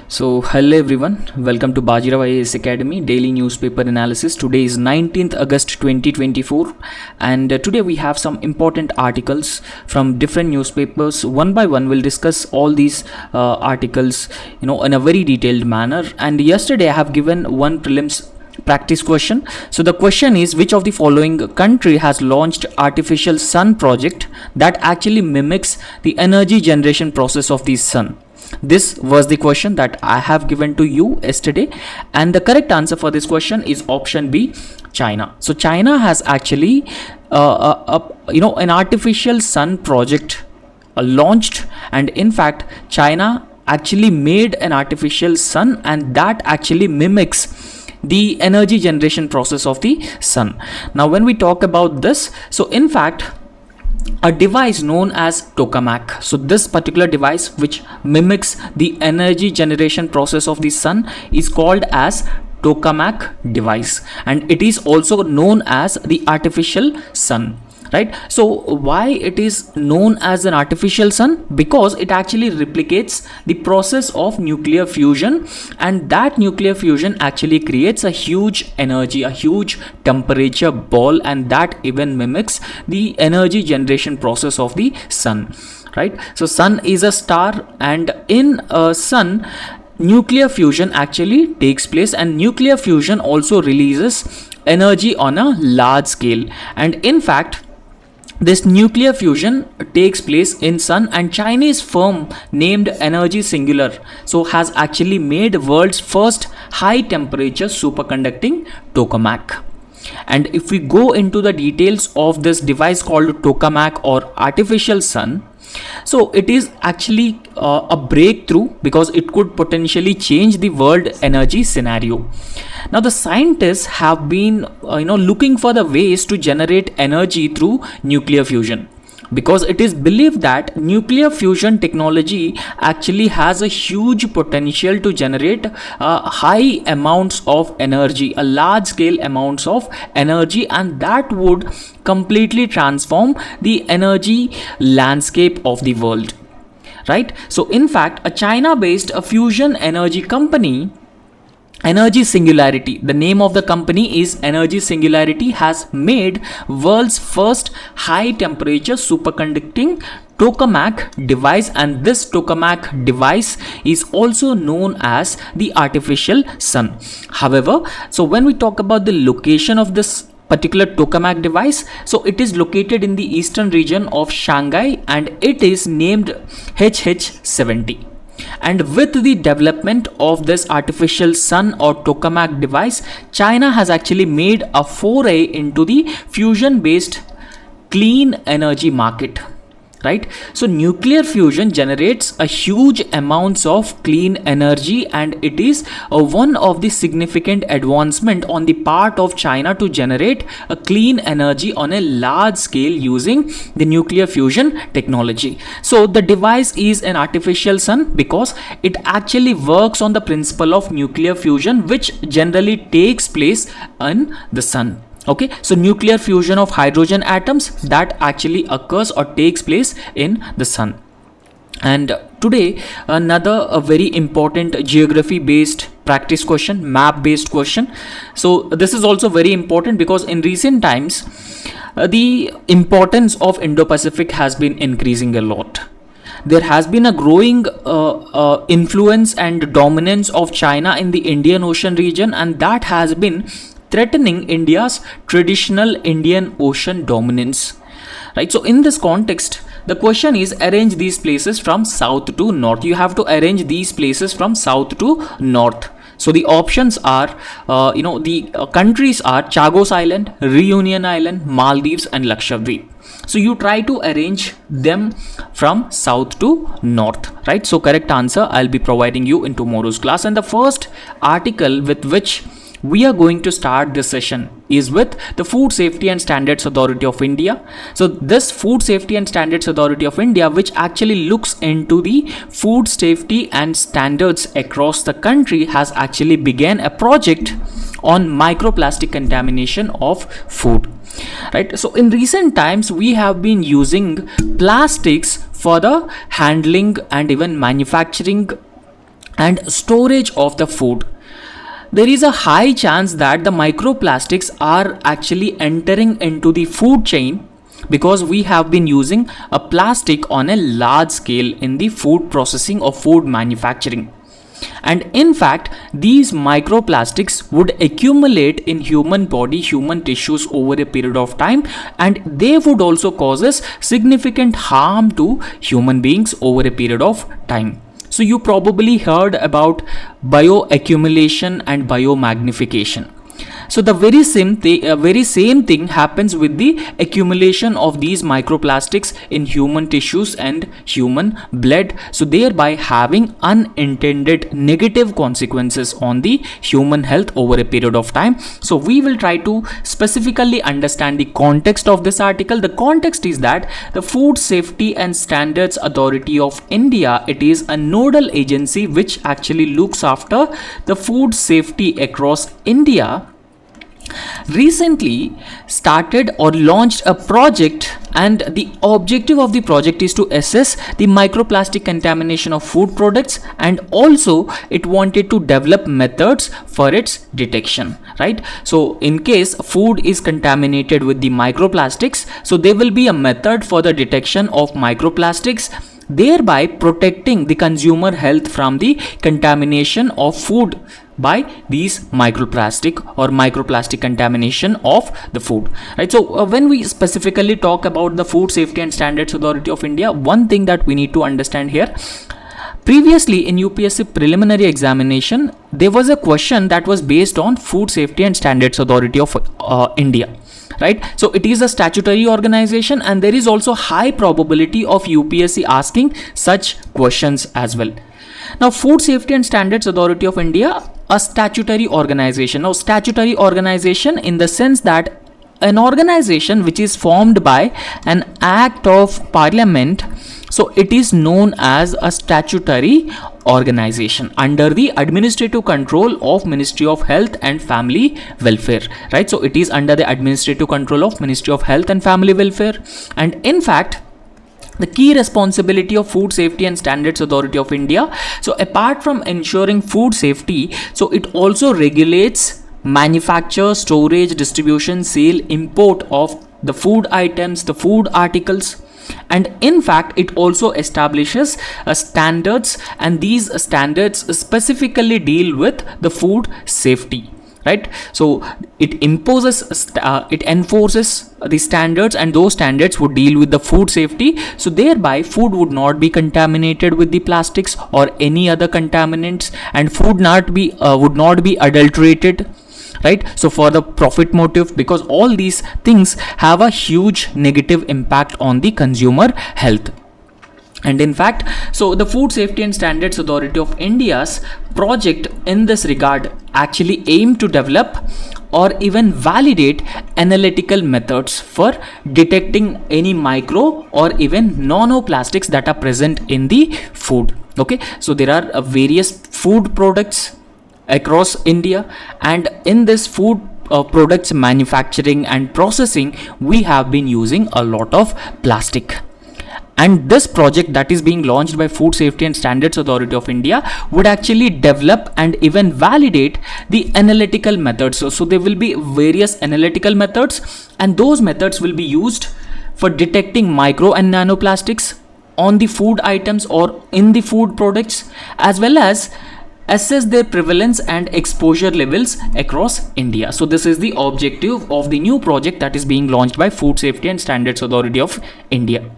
Hello everyone, welcome to Bajirao IAS Academy daily newspaper analysis. Today is 19th August 2024 and today we have some important articles from different newspapers. One by one we'll discuss all these articles in a very detailed manner. And yesterday I have given one prelims practice question. So the question is, which of the following country has launched artificial sun project that actually mimics the energy generation process of the sun? This was the question that I have given to you yesterday, and the correct answer for this question is option B, China. So China has actually an artificial sun project launched, and in fact China actually made an artificial sun, and that actually mimics the energy generation process of the sun. Now when we talk about this, so in fact a device known as tokamak, so this particular device which mimics the energy generation process of the sun is called as tokamak device, and it is also known as the artificial sun, right? So why it is known as an artificial sun? Because it actually replicates the process of nuclear fusion, and that nuclear fusion actually creates a huge energy, a huge temperature ball, and that even mimics the energy generation process of the sun, right? So sun is a star, and in a sun nuclear fusion actually takes place, and nuclear fusion also releases energy on a large scale. And in fact this nuclear fusion takes place in sun, and Chinese firm named Energy Singular so has actually made world's first high temperature superconducting tokamak. And if we go into the details of this device called tokamak or artificial sun, so it is actually a breakthrough because it could potentially change the world energy scenario. Now the scientists have been looking for the ways to generate energy through nuclear fusion, because it is believed that nuclear fusion technology actually has a huge potential to generate high amounts of energy, a large scale amounts of energy, and that would completely transform the energy landscape of the world, right? So in fact a China based fusion energy company, Energy Singularity, the name of the company is Energy Singularity, has made world's first high temperature superconducting tokamak device, and this tokamak device is also known as the artificial sun. However, so when we talk about the location of this particular tokamak device, so it is located in the eastern region of Shanghai, and it is named HH70. And with the development of this artificial sun or tokamak device, China has actually made a foray into the fusion based clean energy market, right? So nuclear fusion generates a huge amounts of clean energy, and it is one of the significant advancement on the part of China to generate a clean energy on a large scale using the nuclear fusion technology. So the device is an artificial sun because it actually works on the principle of nuclear fusion, which generally takes place in the sun. Okay, so nuclear fusion of hydrogen atoms that actually occurs or takes place in the sun. And today another very important geography based practice question, map based question. So this is also very important because in recent times the importance of Indo-Pacific has been increasing a lot. There has been a growing influence and dominance of China in the Indian Ocean region, and that has been threatening India's traditional Indian Ocean dominance, right? So in this context, the question is, arrange these places from south to north. You have to arrange these places from south to north. So the options are, the countries are Chagos Island, Reunion Island, Maldives, and Lakshadweep. So you try to arrange them from south to north, right? So correct answer I'll be providing you in tomorrow's class. And the first article with which we are going to start this session is with the Food Safety and Standards Authority of India. So this Food Safety and Standards Authority of India, which actually looks into the food safety and standards across the country, has actually began a project on microplastic contamination of food, right? So in recent times we have been using plastics for the handling and even manufacturing and storage of the food, there is a high chance that the microplastics are actually entering into the food chain, because we have been using a plastic on a large scale in the food processing or food manufacturing. And in fact, these microplastics would accumulate in human body, human tissues over a period of time, and they would also causes significant harm to human beings over a period of time. So you probably heard about bioaccumulation and biomagnification. So the very same thing happens with the accumulation of these microplastics in human tissues and human blood, so thereby having unintended negative consequences on the human health over a period of time. So we will try to specifically understand the context of this article. The context is that the Food Safety and Standards Authority of India, it is a nodal agency which actually looks after the food safety across India, recently started or launched a project, and the objective of the project is to assess the microplastic contamination of food products, and also it wanted to develop methods for its detection, right? So in case food is contaminated with the microplastics, so there will be a method for the detection of microplastics, thereby protecting the consumer health from the contamination of food by these microplastic contamination of the food, right? So when we specifically talk about the Food Safety and Standards Authority of India, one thing that we need to understand here, previously in UPSC preliminary examination, there was a question that was based on Food Safety and Standards Authority of India, right? So it is a statutory organization, and there is also high probability of UPSC asking such questions as well. Now, Food Safety and Standards Authority of India, a statutory organization. Now, statutory organization in the sense that an organization which is formed by an act of parliament, so it is known as a statutory organization under the administrative control of Ministry of Health and Family Welfare, right? So it is under the administrative control of Ministry of Health and Family Welfare. And in fact, the key responsibility of Food Safety and Standards Authority of India, so apart from ensuring food safety, so it also regulates manufacture, storage, distribution, sale, import of the food items, the food articles, and in fact it also establishes standards, and these standards specifically deal with the food safety, right? So it enforces the standards, and those standards would deal with the food safety, so thereby food would not be contaminated with the plastics or any other contaminants, and food would not be adulterated, right? So for the profit motive, because all these things have a huge negative impact on the consumer health. And in fact, so the Food Safety and Standards Authority of India's project in this regard actually aim to develop or even validate analytical methods for detecting any micro or even nanoplastics that are present in the food. Okay, so there are various food products across India, and in this food products manufacturing and processing, we have been using a lot of plastic. And this project that is being launched by Food Safety and Standards Authority of India would actually develop and even validate the analytical methods. So there will be various analytical methods, and those methods will be used for detecting micro and nanoplastics on the food items or in the food products, as well as assess their prevalence and exposure levels across India. So this is the objective of the new project that is being launched by Food Safety and Standards Authority of India.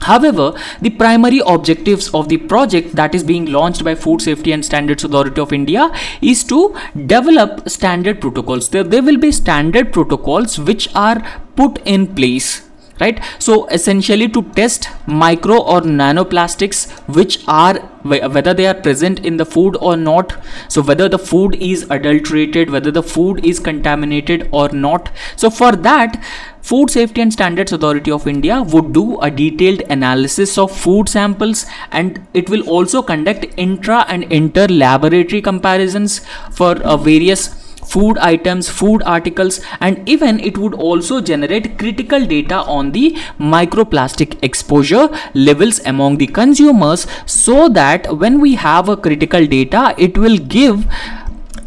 However, the primary objectives of the project that is being launched by Food Safety and Standards Authority of India is to develop standard protocols. There will be standard protocols which are put in place, right? So essentially to test micro or nanoplastics which are, whether they are present in the food or not, so whether the food is adulterated, whether the food is contaminated or not. So for that, Food Safety and Standards Authority of India would do a detailed analysis of food samples, and it will also conduct intra and inter laboratory comparisons for various food items, food articles, and even it would also generate critical data on the microplastic exposure levels among the consumers, so that when we have a critical data, it will give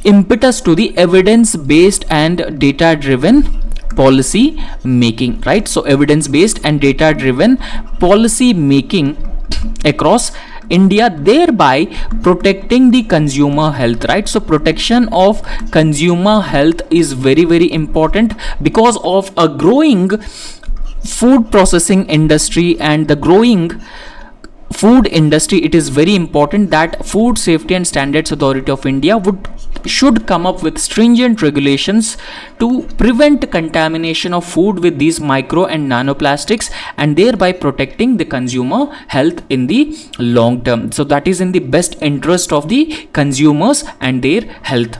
impetus to the evidence based and data driven policy making, right? So evidence based and data driven policy making across India, thereby protecting the consumer health, right? So protection of consumer health is very, very important because of a growing food processing industry and the growing food industry. It is very important that Food Safety and Standards Authority of India should come up with stringent regulations to prevent contamination of food with these micro and nanoplastics, and thereby protecting the consumer health in the long term. So that is in the best interest of the consumers and their health.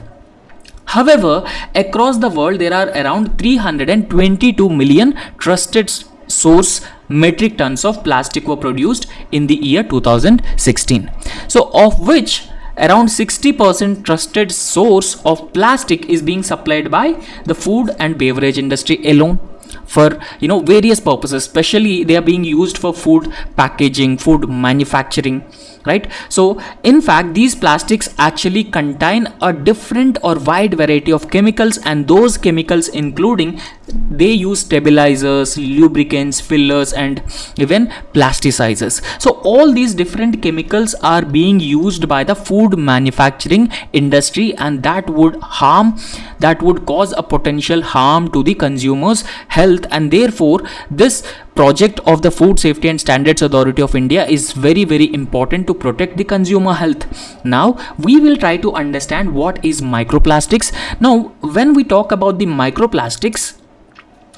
However, across the world there are around 322 million trusted source metric tons of plastic were produced in the year 2016. So of which around 60% trusted source of plastic is being supplied by the food and beverage industry alone, for various purposes. Especially they are being used for food packaging, food manufacturing, right? So in fact these plastics actually contain a different or wide variety of chemicals, and those chemicals including they use stabilizers, lubricants, fillers, and even plasticizers. So all these different chemicals are being used by the food manufacturing industry, and that would cause a potential harm to the consumer's health, and therefore this project of the Food Safety and Standards Authority of India is very, very important to protect the consumer health. Now we will try to understand what is microplastics. Now when we talk about the microplastics,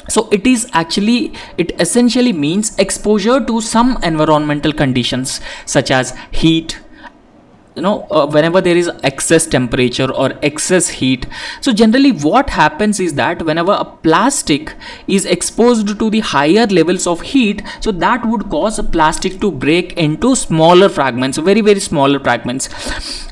so it essentially means exposure to some environmental conditions such as heat, whenever there is excess temperature or excess heat. So generally what happens is that whenever a plastic is exposed to the higher levels of heat, so that would cause a plastic to break into smaller fragments, very, very smaller fragments,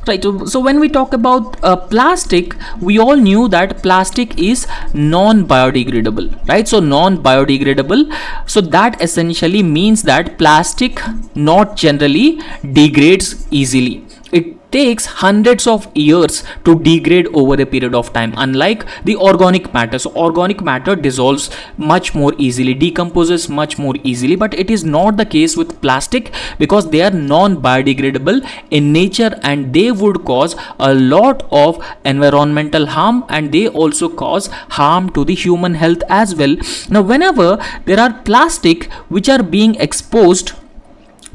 right? So when we talk about plastic, we all knew that plastic is non-biodegradable, right? So non-biodegradable, so that essentially means that plastic not generally degrades easily. It takes hundreds of years to degrade over a period of time, unlike the organic matter. So organic matter dissolves much more easily, decomposes much more easily, but it is not the case with plastic because they are non-biodegradable in nature, and they would cause a lot of environmental harm, and they also cause harm to the human health as well. Now whenever there are plastic which are being exposed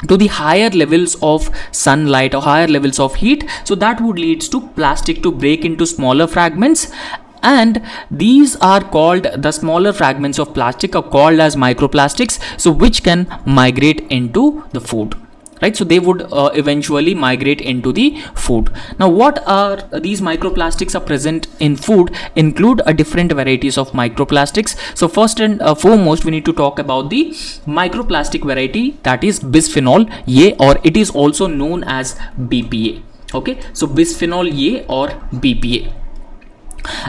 to the higher levels of sunlight or higher levels of heat, so that would lead to plastic to break into smaller fragments, and these are called, the smaller fragments of plastic are called as microplastics, so which can migrate into the food, right? So they would eventually migrate into the food. Now what are these microplastics are present in food include a different varieties of microplastics. So first and foremost we need to talk about the microplastic variety, that is bisphenol A, or it is also known as BPA. Okay, so bisphenol A or BPA.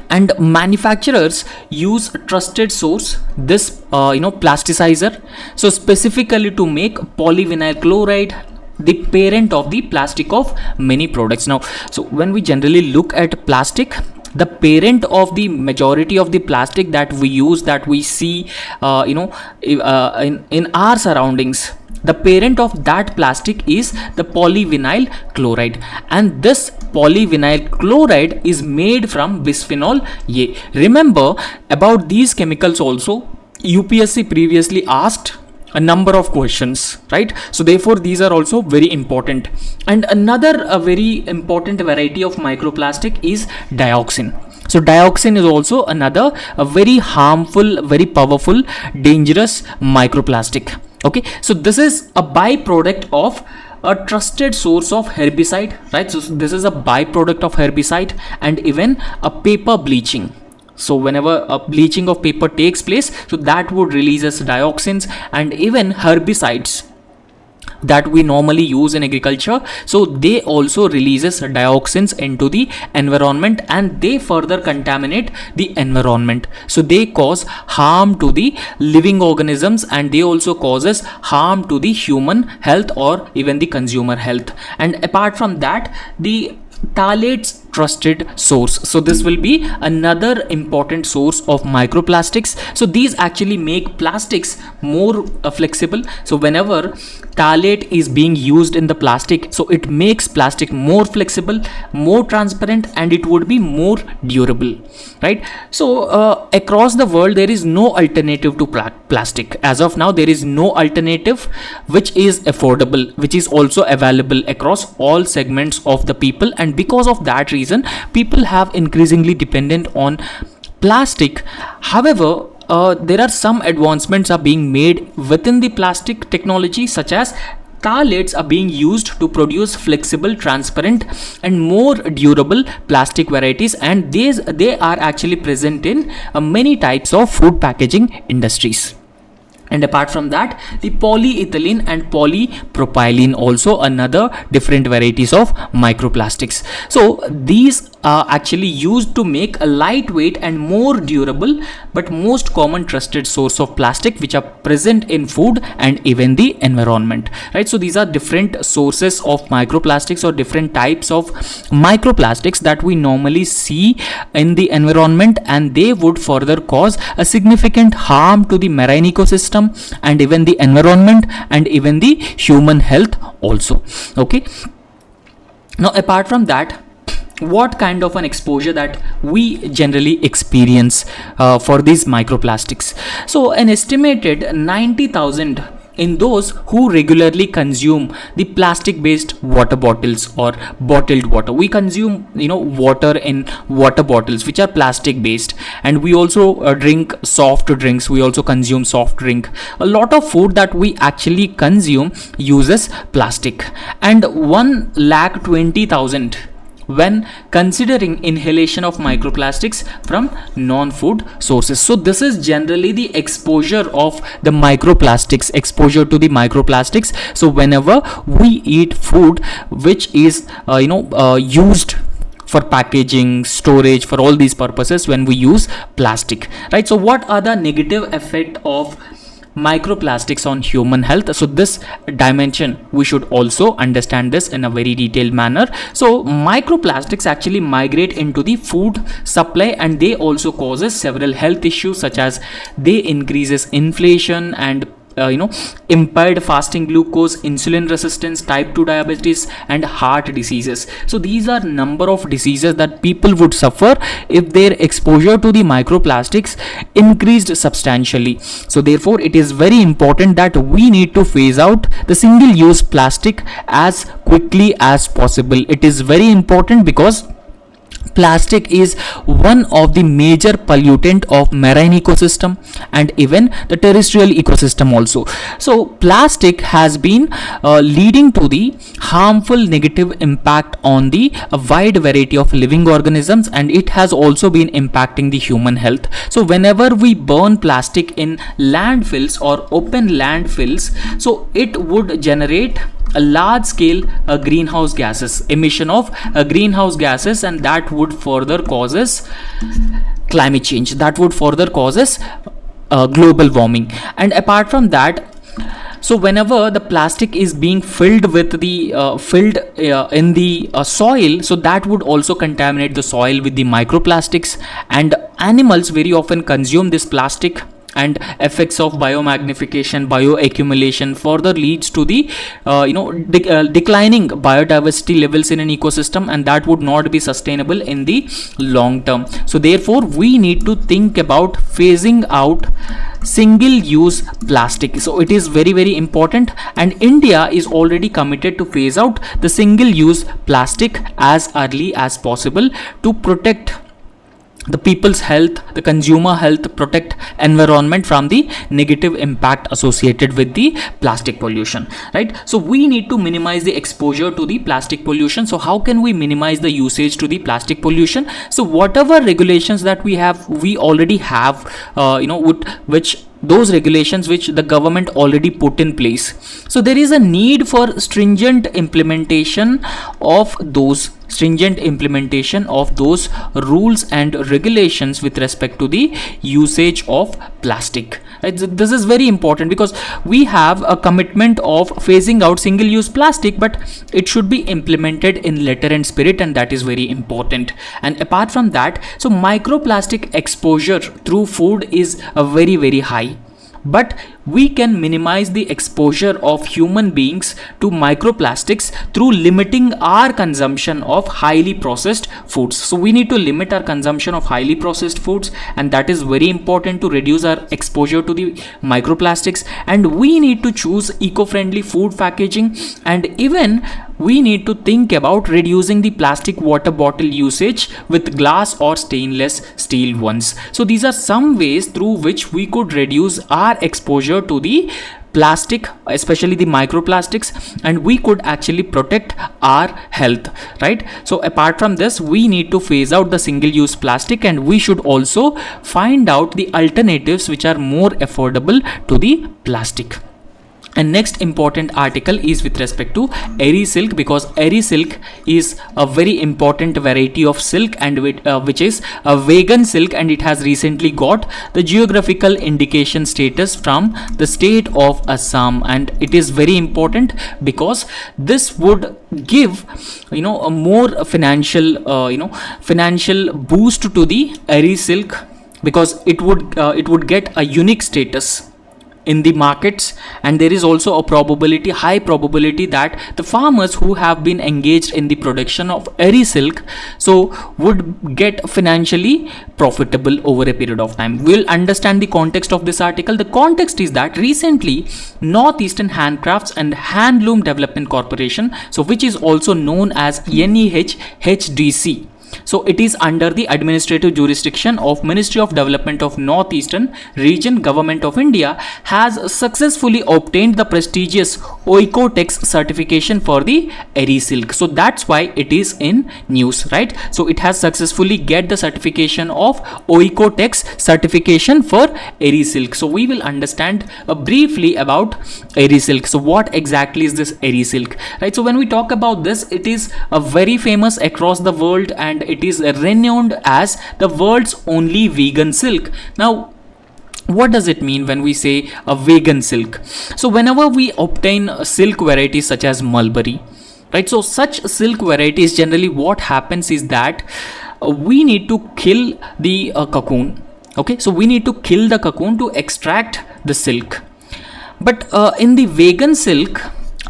And manufacturers use trusted source, this plasticizer, so specifically to make polyvinyl chloride, the parent of the plastic of many products. Now so when we generally look at plastic, the parent of the majority of the plastic that we use, that we see in our surroundings, the parent of that plastic is the polyvinyl chloride, and this polyvinyl chloride is made from bisphenol A. Remember about these chemicals also, UPSC previously asked a number of questions, right? So therefore these are also very important. And another very important variety of microplastic is dioxin. So dioxin is also another very harmful, very powerful, dangerous microplastic. Okay, so this is a byproduct of a trusted source of herbicide, right? So this is a byproduct of herbicide and even a paper bleaching. So whenever a bleaching of paper takes place, so that would release dioxins and even herbicides that we normally use in agriculture, so they also releases dioxins into the environment, and they further contaminate the environment. So they cause harm to the living organisms, and they also causes harm to the human health or even the consumer health. And apart from that, the phthalates trusted source. So this will be another important source of microplastics. So these actually make plastics more flexible. So whenever phthalate is being used in the plastic, so it makes plastic more flexible, more transparent, and it would be more durable, right? So across the world, there is no alternative to plastic. As of now, there is no alternative which is affordable, which is also available across all segments of the people, and because of that reason, people have increasingly dependent on plastic. However, there are some advancements are being made within the plastic technology, such as phthalates are being used to produce flexible, transparent, and more durable plastic varieties, and they are actually present in many types of food packaging industries. And apart from that, the polyethylene and polypropylene also another different varieties of microplastics. So these are actually used to make a lightweight and more durable but most common trusted source of plastic, which are present in food and even the environment, right? So these are different sources of microplastics or different types of microplastics that we normally see in the environment, and they would further cause a significant harm to the marine ecosystem and even the environment and even the human health also. Okay, now apart from that, what kind of an exposure that we generally experience for these microplastics? So an estimated 90,000 in those who regularly consume the plastic based water bottles or bottled water. We consume water in water bottles which are plastic based, and we also drink soft drinks. We also consume soft drink. A lot of food that we actually consume uses plastic, and 1,20,000 when considering inhalation of microplastics from non-food sources. So this is generally the exposure of the microplastics, exposure to the microplastics. So whenever we eat food which is used for packaging, storage, for all these purposes, when we use plastic, right? So what are the negative effect of microplastics on human health? So this dimension we should also understand this in a very detailed manner. So microplastics actually migrate into the food supply, and they also causes several health issues, such as they increases inflation and impaired fasting glucose, insulin resistance, type 2 diabetes, and heart diseases. So these are number of diseases that people would suffer if their exposure to the microplastics increased substantially. So therefore it is very important that we need to phase out the single use plastic as quickly as possible. It is very important because plastic is one of the major pollutant of marine ecosystem and even the terrestrial ecosystem also. So plastic has been leading to the harmful negative impact on the wide variety of living organisms, and it has also been impacting the human health. So whenever we burn plastic in landfills or open landfills, so it would generate a large scale greenhouse gases, emission of greenhouse gases, and that would further causes climate change, that would further causes global warming. And apart from that, so whenever the plastic is being filled with the in the soil, so that would also contaminate the soil with the microplastics, and animals very often consume this plastic, and effects of biomagnification, bioaccumulation further leads to the declining biodiversity levels in an ecosystem, and that would not be sustainable in the long term. So therefore we need to think about phasing out single use plastic. So it is very, very important, and India is already committed to phase out the single use plastic as early as possible to protect the people's health, the consumer health, protect environment from the negative impact associated with the plastic pollution, right? So we need to minimize the exposure to the plastic pollution. So how can we minimize the usage to the plastic pollution? So whatever regulations that we have, we already have which those regulations which the government already put in place. So there is a need for stringent implementation of those rules and regulations with respect to the usage of plastic. This is very important because we have a commitment of phasing out single use plastic, but it should be implemented in letter and spirit, and that is very important. And apart from that, so microplastic exposure through food is a very high, but we can minimize the exposure of human beings to microplastics through limiting our consumption of highly processed foods. So we need to limit our consumption of highly processed foods, and that is very important to reduce our exposure to the microplastics. And we need to choose eco-friendly food packaging, and even we need to think about reducing the plastic water bottle usage with glass or stainless steel ones. So these are some ways through which we could reduce our exposure to the plastic, especially the microplastics, and we could actually protect our health, right? So apart from this, we need to phase out the single use plastic, and we should also find out the alternatives which are more affordable to the plastic. And next important article is with respect to eri silk, because eri silk is a very important variety of silk, and which is a vegan silk, and it has recently got the geographical indication status from the state of Assam. And it is very important because this would give a more financial boost to the eri silk, because it would get a unique status in the markets. And there is also a high probability that the farmers who have been engaged in the production of eri silk so would get financially profitable over a period of time. We'll understand the context of this article. The context is that recently Northeastern Handcrafts and Handloom Development Corporation, so which is also known as NEHDC, so it is under the administrative jurisdiction of Ministry of Development of Northeastern Region, Government of India, has successfully obtained the prestigious Oikotex certification for the eri silk. So that's why it is in news, right? So it has successfully get the certification of Oikotex certification for eri silk. So we will understand briefly about eri silk. So what exactly is this eri silk, right? So when we talk about this, it is very famous across the world, and it is renowned as the world's only vegan silk. Now, what does it mean when we say a vegan silk? So whenever we obtain silk varieties such as mulberry, right? So such silk varieties, generally what happens is that we need to kill the cocoon. Okay, so we need to kill the cocoon to extract the silk. But in the vegan silk,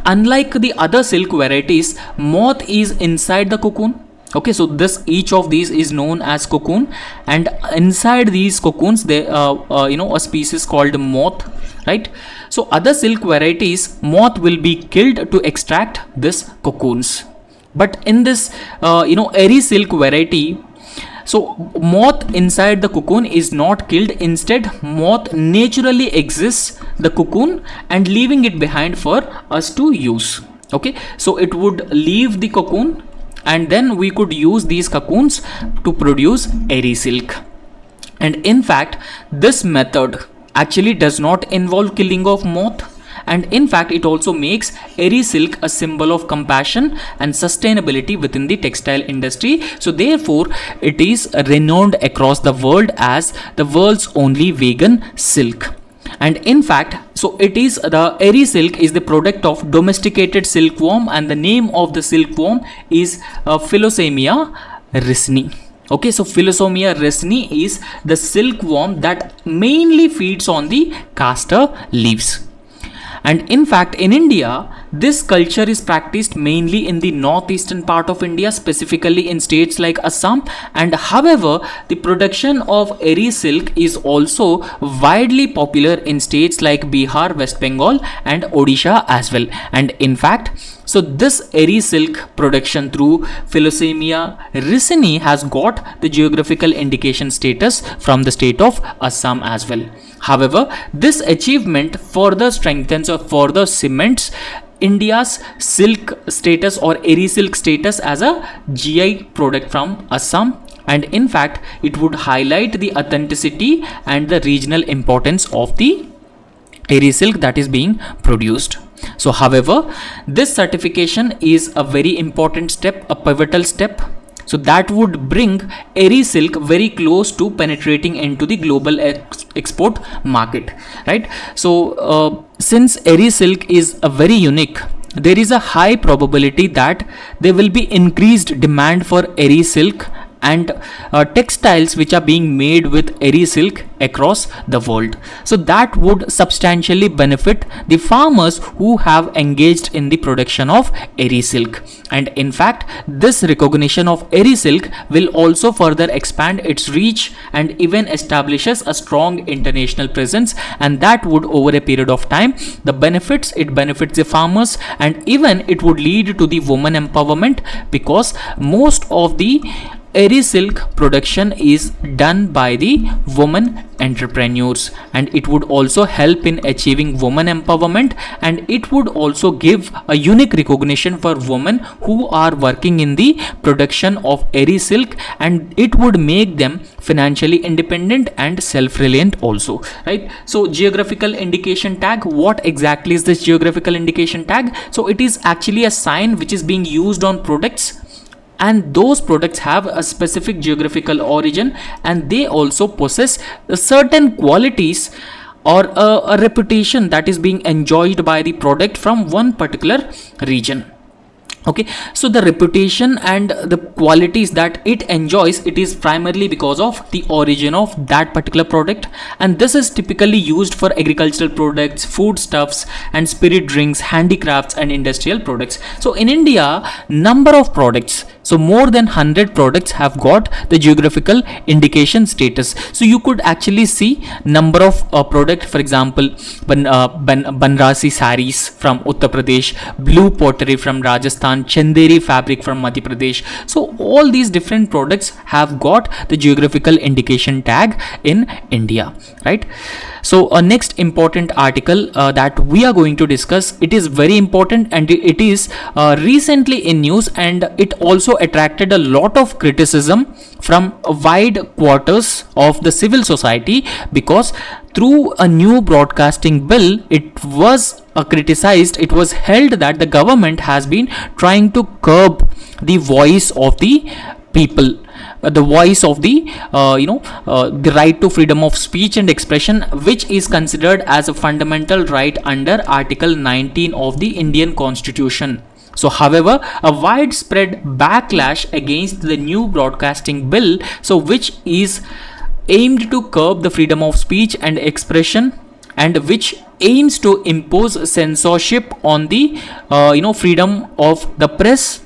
unlike the other silk varieties, moth is inside the cocoon. Okay, so each of these is known as cocoon, and inside these cocoons there a species called moth, right? So other silk varieties, moth will be killed to extract this cocoons, but in this eri silk variety, so moth inside the cocoon is not killed. Instead, moth naturally exists the cocoon and leaving it behind for us to use. Okay, so it would leave the cocoon, and then we could use these cocoons to produce eri silk. And in fact, this method actually does not involve killing of moth, and in fact it also makes eri silk a symbol of compassion and sustainability within the textile industry. So therefore it is renowned across the world as the world's only vegan silk. And in fact, so it is the eri silk is the product of domesticated silkworm, and the name of the silkworm is Philosamia resini. Okay, so Philosamia resini is the silkworm that mainly feeds on the castor leaves. And in fact, in India, this culture is practiced mainly in the northeastern part of India, specifically in states like Assam. And however, the production of eri silk is also widely popular in states like Bihar, West Bengal and Odisha as well. And in fact, so this eri silk production through Philosamia resini has got the geographical indication status from the state of Assam as well. However, this achievement further strengthens or further cements India's silk status or eri silk status as a GI product from Assam and in fact it would highlight the authenticity and the regional importance of the eri silk that is being produced. So however, this certification is a very important step, a pivotal step. So that would bring eri silk very close to penetrating into the global export market, right? So since eri silk is a very unique, there is a high probability that there will be increased demand for eri silk and textiles which are being made with eri silk across the world. So that would substantially benefit the farmers who have engaged in the production of eri silk. And in fact, this recognition of eri silk will also further expand its reach and even establishes a strong international presence, and that would over a period of time, the benefits, it benefits the farmers, and even it would lead to the woman empowerment, because most of the eri silk production is done by the women entrepreneurs, and it would also help in achieving women empowerment, and it would also give a unique recognition for women who are working in the production of eri silk, and it would make them financially independent and self-reliant also, right? So geographical indication tag, what exactly is this geographical indication tag? So it is actually a sign which is being used on products, and those products have a specific geographical origin, and they also possess certain qualities or a reputation that is being enjoyed by the product from one particular region. Okay, so the reputation and the qualities that it enjoys, it is primarily because of the origin of that particular product, and this is typically used for agricultural products, foodstuffs and spirit drinks, handicrafts and industrial products. So in India, number of products, so more than 100 products have got the geographical indication status. So you could actually see number of product, for example, Banrasi saris from Uttar Pradesh, blue pottery from Rajasthan, Chanderi fabric from Madhya Pradesh. So all these different products have got the geographical indication tag in India, right? So next important article that we are going to discuss, it is very important, and it is recently in news, and it also attracted a lot of criticism from wide quarters of the civil society, because through a new broadcasting bill, it was criticized, it was held that the government has been trying to curb the voice of the people, the voice of the the right to freedom of speech and expression, which is considered as a fundamental right under Article 19 of the Indian Constitution. So however, a widespread backlash against the new broadcasting bill, so which is aimed to curb the freedom of speech and expression, and which aims to impose censorship on the freedom of the press,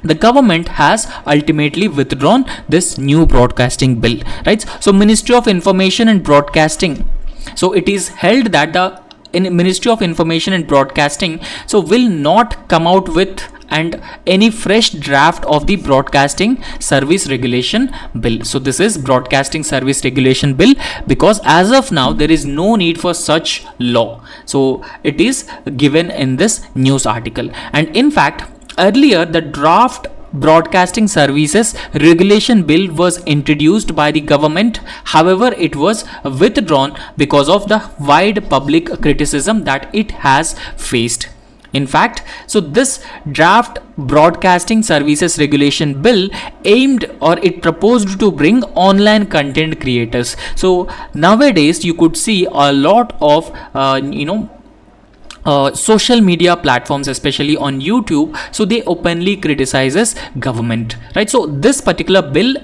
the government has ultimately withdrawn this new broadcasting bill, right? So Ministry of Information and Broadcasting, so it is held that the Ministry of Information and Broadcasting so will not come out with and any fresh draft of the broadcasting service regulation bill. So this is broadcasting service regulation bill, because as of now there is no need for such law. So it is given in this news article, and in fact earlier the draft broadcasting services regulation bill was introduced by the government. However, it was withdrawn because of the wide public criticism that it has faced. In fact, so this draft broadcasting services regulation bill aimed, or it proposed to bring online content creators. So nowadays you could see a lot of social media platforms, especially on YouTube, so they openly criticizes government, right? So this particular bill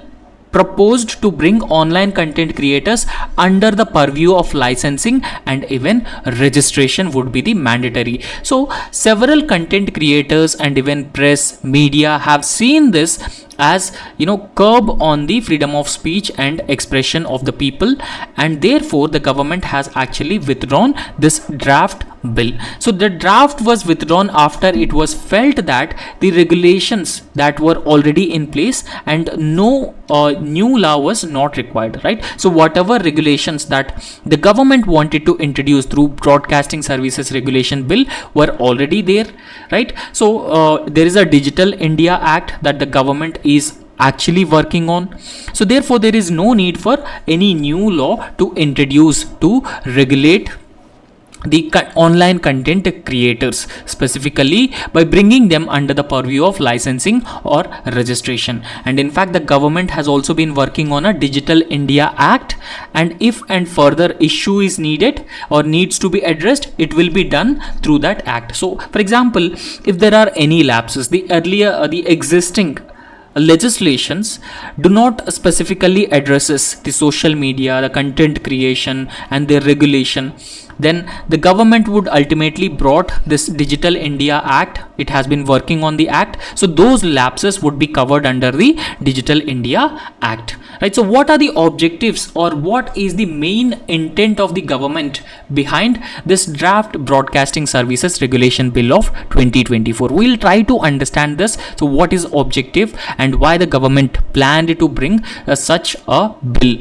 proposed to bring online content creators under the purview of licensing, and even registration would be the mandatory. So several content creators and even press media have seen this as curb on the freedom of speech and expression of the people, and therefore the government has actually withdrawn this draft bill. So the draft was withdrawn after it was felt that the regulations that were already in place and no new law was not required, right? So whatever regulations that the government wanted to introduce through broadcasting services regulation bill were already there, right? So there is a Digital India Act that the government is actually working on. So therefore there is no need for any new law to introduce to regulate the online content creators, specifically by bringing them under the purview of licensing or registration. And in fact the government has also been working on a Digital India Act, and if and further issue is needed or needs to be addressed, it will be done through that act. So for example, if there are any lapses, the earlier the existing legislations do not specifically addresses the social media, the content creation and their regulation, then the government would ultimately brought this Digital India Act. It has been working on the act, so those lapses would be covered under the Digital India Act, right? So what are the objectives, or what is the main intent of the government behind this draft Broadcasting Services Regulation Bill of 2024? We'll try to understand this. So what is objective and why the government planned to bring such a bill?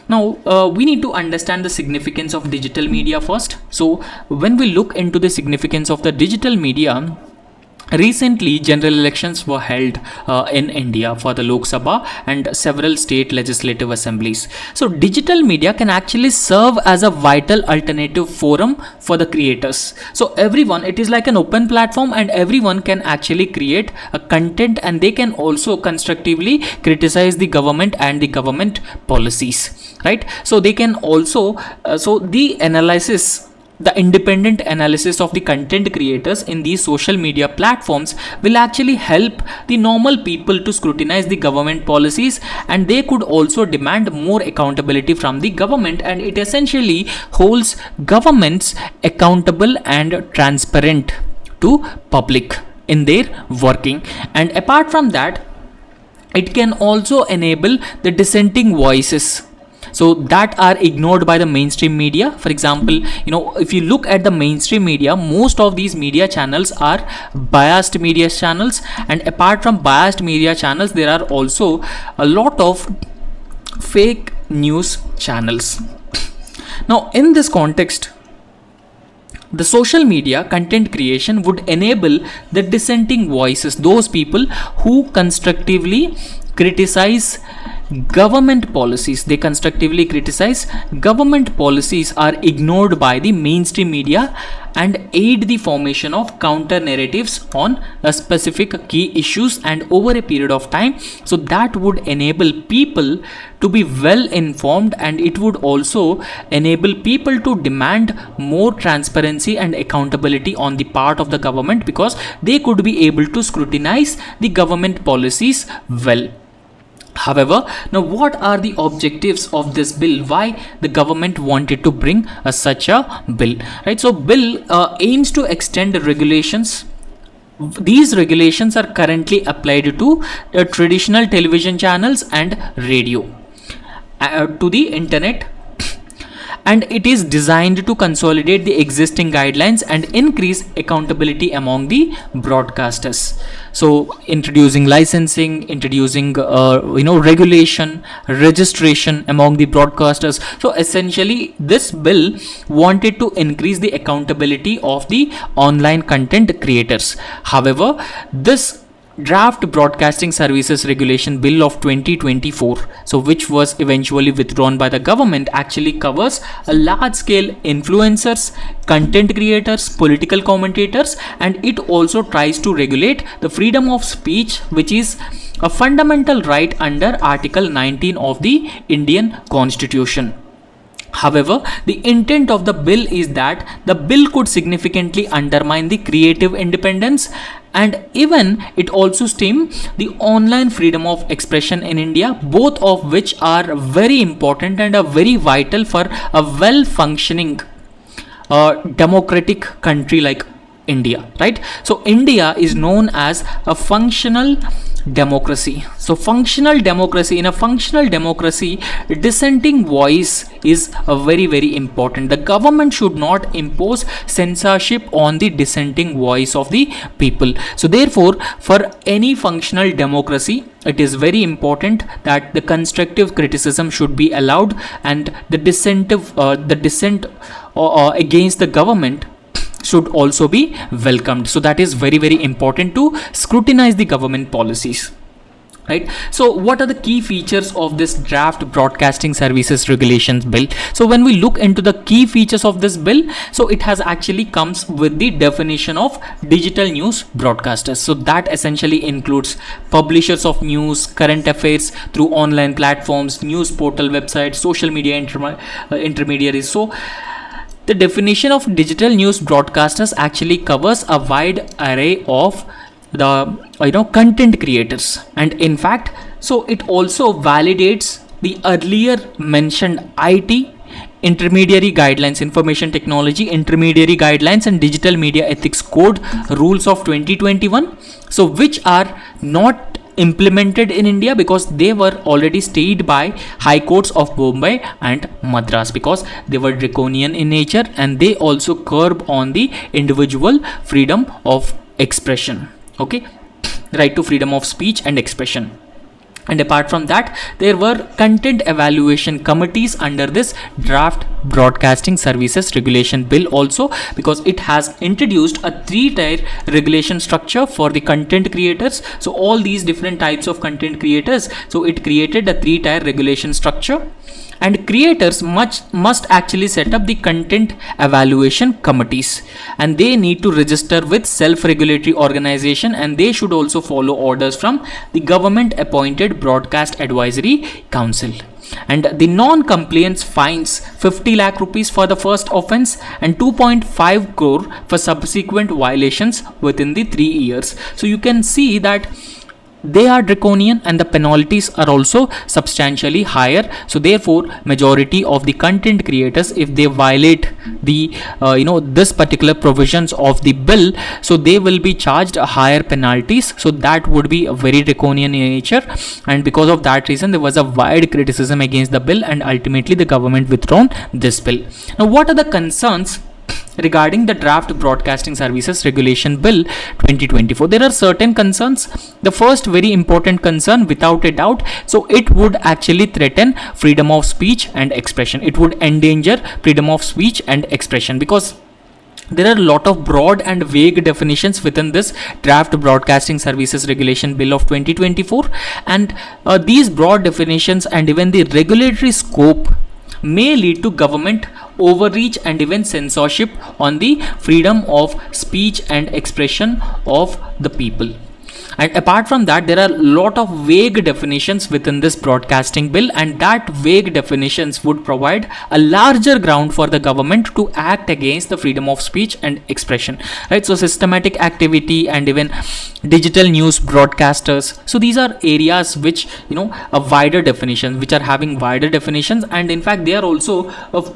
Now we need to understand the significance of digital media first. So when we look into the significance of the digital media, recently general elections were held in India for the Lok Sabha and several state legislative assemblies. So digital media can actually serve as a vital alternative forum for the creators. So everyone, it is like an open platform, and everyone can actually create a content, and they can also constructively criticize the government and the government policies, right? So they can also the independent analysis of the content creators in these social media platforms will actually help the normal people to scrutinize the government policies, and they could also demand more accountability from the government, and it essentially holds governments accountable and transparent to public in their working. And apart from that, it can also enable the dissenting voices, so that are ignored by the mainstream media. For example, if you look at the mainstream media, most of these media channels are biased media channels, and apart from biased media channels, there are also a lot of fake news channels. Now in this context, the social media content creation would enable the dissenting voices, those people who constructively criticize government policies. They constructively criticize government policies are ignored by the mainstream media and aid the formation of counter narratives on a specific key issues and over a period of time. So that would enable people to be well informed, and it would also enable people to demand more transparency and accountability on the part of the government, because they could be able to scrutinize the government policies well. However, now what are the objectives of this bill? Why the government wanted to bring such a bill, right? So bill aims to extend the regulations. These regulations are currently applied to traditional television channels and radio, to the internet, and it is designed to consolidate the existing guidelines and increase accountability among the broadcasters. So introducing licensing, introducing regulation, registration among the broadcasters. So essentially this bill wanted to increase the accountability of the online content creators. However, this draft Broadcasting Services Regulation Bill of 2024, so which was eventually withdrawn by the government, actually covers a large scale influencers, content creators, political commentators, and it also tries to regulate the freedom of speech, which is a fundamental right under Article 19 of the Indian Constitution. However, the intent of the bill is that the bill could significantly undermine the creative independence, and even it also stem the online freedom of expression in India, both of which are very important and are very vital for a well functioning democratic country like India, right? So India is known as a functional democracy. So functional democracy, in a functional democracy, dissenting voice is a very, very important. The government should not impose censorship on the dissenting voice of the people. So therefore, for any functional democracy, it is very important that the constructive criticism should be allowed, and the dissent against the government should also be welcomed. So that is very, very important to scrutinize the government policies. right? So what are the key features of this draft broadcasting services regulations bill? So when we look into the key features of this bill, so it has actually comes with the definition of digital news broadcasters. So that essentially includes publishers of news, current affairs through online platforms, news portal websites, social media intermediaries. So the definition of digital news broadcasters actually covers a wide array of the content creators, and in fact, so it also validates the earlier mentioned IT intermediary guidelines, information technology intermediary guidelines, and digital media ethics code rules of 2021, so which are not implemented in India because they were already stayed by high courts of Bombay and Madras, because they were draconian in nature and they also curb on the individual freedom of expression. Okay, right to freedom of speech and expression. And apart from that, there were content evaluation committees under this draft broadcasting services regulation bill also, because it has introduced a 3-tier regulation structure for the content creators. So all these different types of content creators, so it created a 3-tier regulation structure, and creators must actually set up the content evaluation committees, and they need to register with self-regulatory organization, and they should also follow orders from the government appointed broadcast advisory council. And the non-compliance fines 50 lakh rupees for the first offense and 2.5 crore for subsequent violations within the 3 years. So you can see that they are draconian and the penalties are also substantially higher. So therefore, majority of the content creators, if they violate the this particular provisions of the bill, so they will be charged higher penalties. So that would be a very draconian in nature, and because of that reason there was a wide criticism against the bill, and ultimately the government withdrawn this bill. Now what are the concerns regarding the draft broadcasting services regulation bill 2024? There are certain concerns. The first very important concern, without a doubt, so it would actually threaten freedom of speech and expression. It would endanger freedom of speech and expression, because there are a lot of broad and vague definitions within this draft broadcasting services regulation bill of 2024, and these broad definitions and even the regulatory scope may lead to government overreach and even censorship on the freedom of speech and expression of the people. And apart from that, there are a lot of vague definitions within this broadcasting bill, and that vague definitions would provide a larger ground for the government to act against the freedom of speech and expression, right? So systematic activity and even digital news broadcasters, so these are areas which a wider definition, which are having wider definitions, and in fact they are also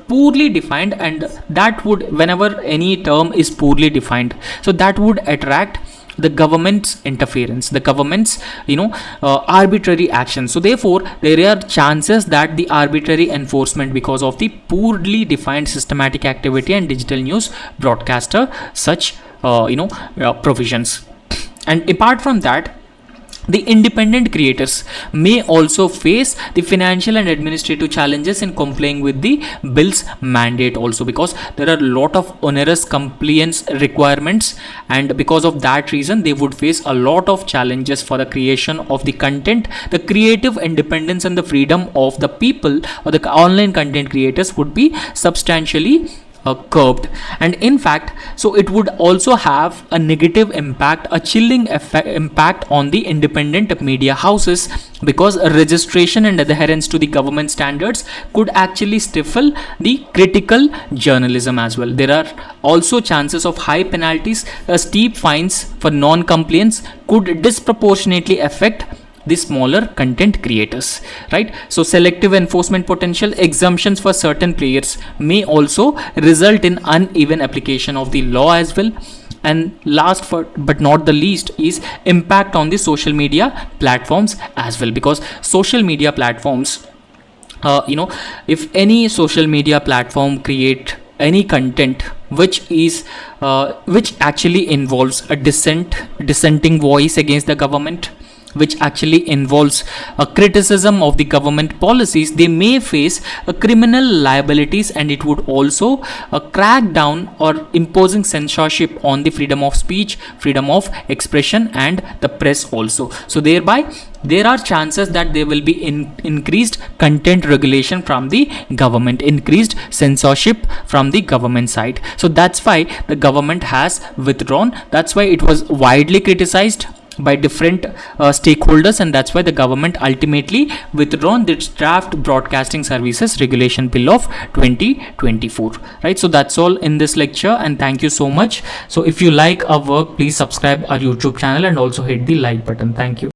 poorly defined, and that would, whenever any term is poorly defined, so that would attract the government's interference, the government's arbitrary action. So therefore there are chances that the arbitrary enforcement, because of the poorly defined systematic activity and digital news broadcaster such provisions. And apart from that, the independent creators may also face the financial and administrative challenges in complying with the bill's mandate also, because there are a lot of onerous compliance requirements, and because of that reason they would face a lot of challenges for the creation of the content. The creative independence and the freedom of the people or the online content creators would be substantially curbed, and in fact, so it would also have a negative impact, a chilling impact on the independent media houses, because registration and adherence to the government standards could actually stifle the critical journalism as well. There are also chances of high penalties. Steep fines for non-compliance could disproportionately affect the smaller content creators, right? So selective enforcement potential, exemptions for certain players may also result in uneven application of the law as well. And last but not the least is impact on the social media platforms as well, because social media platforms, if any social media platform create any content which actually involves a dissenting voice against the government, which actually involves a criticism of the government policies, they may face a criminal liabilities, and it would also crack down or imposing censorship on the freedom of speech, freedom of expression, and the press also. So thereby there are chances that there will be increased content regulation from the government, increased censorship from the government side. So that's why the government has withdrawn. That's why it was widely criticized by different stakeholders, and that's why the government ultimately withdrawn this draft broadcasting services regulation bill of 2024, right? So that's all in this lecture, and thank you so much. So if you like our work, please subscribe our YouTube channel and also hit the like button. Thank you.